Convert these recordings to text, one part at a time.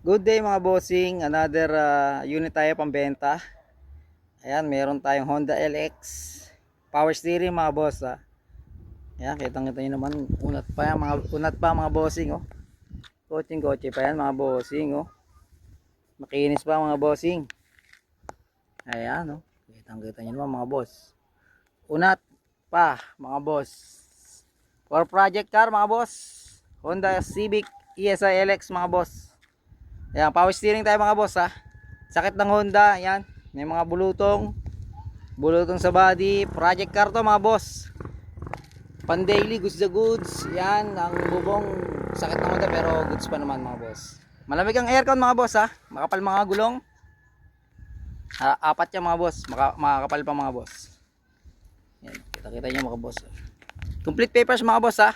Good day mga bossing, another unit tayo pambenta. Ayan, meron tayong Honda LX power steering mga boss ha. Ayan, kitang-kita nyo naman, unat pa mga bossing oh. Kotse pa yan mga bossing oh. Makinis pa mga bossing. Ayan oh, kitang-kita nyo naman mga boss. Unat pa mga boss. For project car mga boss, Honda Civic ESI LX mga boss. Ayan, power steering tayo mga boss ha. Sakit ng Honda, ayan. May mga bulutong sa body. Project car to mga boss. Pan daily, goods the goods. Ayan, ang bubong sakit ng Honda pero goods pa naman mga boss. Malamig ang aircon mga boss ha. Makapal mga gulong. Apat yan mga boss. Makakapal pa mga boss. Ayan, kita-kita nyo mga boss. Complete papers mga boss ha.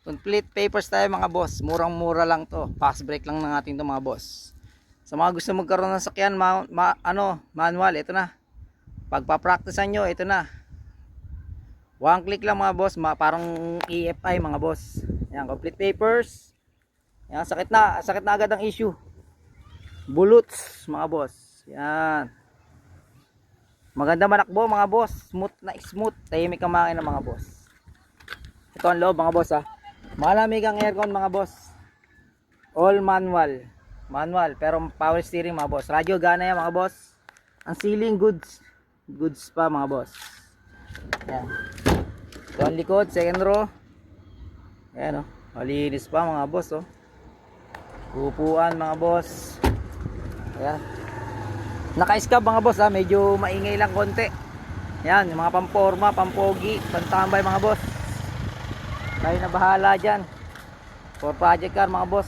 Complete papers tayo mga boss. Murang-mura lang to. Fast break lang ng ating to mga boss. Sa mga gusto magkaroon ng sakyan manual, ito na. Pagpa-practicean nyo, ito na. One click lang mga boss, parang EFI mga boss. Yan, complete papers. Yan, sakit na agad ang issue. Bullets mga boss. Yan. Maganda manakbo mga boss. Smooth. Tahimik ang makina mga boss. Ito ang loob mga boss ha. Malamig ang aircon mga boss. All manual pero power steering mga boss. Radyo gana yan mga boss. Ang ceiling goods pa mga boss. Yan. Ito ang likod, second row. Ayan o, malinis pa mga boss oh. Upuan mga boss. Ayan. Naka-scab mga boss ha. Medyo maingay lang konti. Yan, yung mga pamporma, pampogi, pantambay mga boss. Tayo na bahala dyan. For project car mga boss.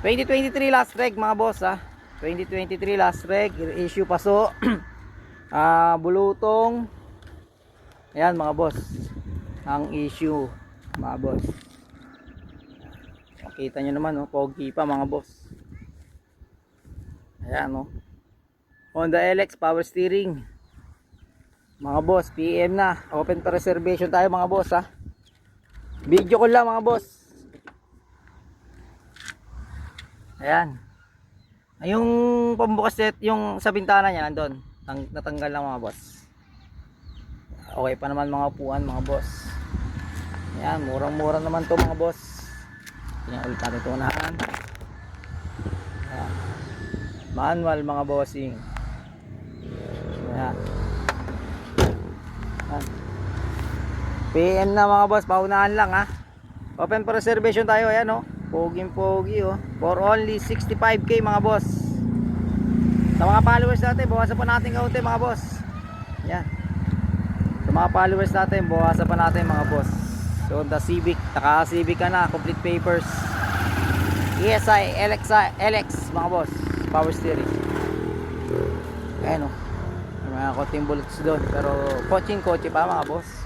2023 last reg mga boss ha. 2023 last reg. Issue paso. Bulutong. Ayan mga boss. Ang issue mga boss. Makita nyo naman oh. Pogi pa mga boss. Ayan oh. Honda LX power steering. Mga boss, PM na. Open for reservation tayo mga boss ha. Video ko lang mga boss. Ayan. Yung pambukas set, yung sa bintana niya nandun. Natanggal lang mga boss. Okay pa naman mga upuan mga boss. Ayan, murang-mura naman to mga boss. Tingnan ulit natin ito unahan. Ayan. Manual mga bossing. Ayan. Ayan. PM na mga boss, paunahan lang ha. Open for reservation tayo, ayan oh. Pogi oh. For only 65k mga boss. Sa mga followers natin, bawasan pa natin kaunti mga boss. Yan. Sa mga followers natin, bawasan pa natin mga boss. So the Civic, naka-Civic ka na, complete papers. ESI, LX mga boss. Power steering. Ayan oh. May mga konting bullets doon, pero kotse pa mga boss.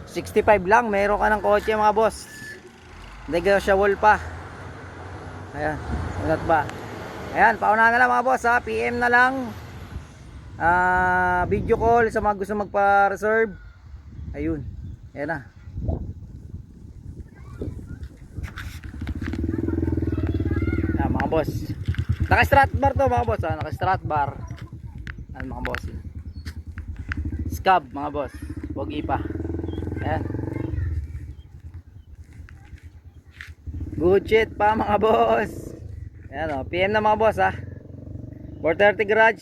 65 lang, meron ka ng kotse mga boss. Negotiable pa. Ayan, unat ba? Ayan, paunahan na lang mga boss ha. PM na lang. Video call sa mga gusto magpa-reserve. Ayun, ayan na. Ayan mga boss. Naka-strat bar to mga boss ha. Naka-strat bar. Ayan mga boss. Scab mga boss. Pogi pa. Ayan. Good shit pa mga boss. Ayan o, PM na mga boss ha. 430 garage.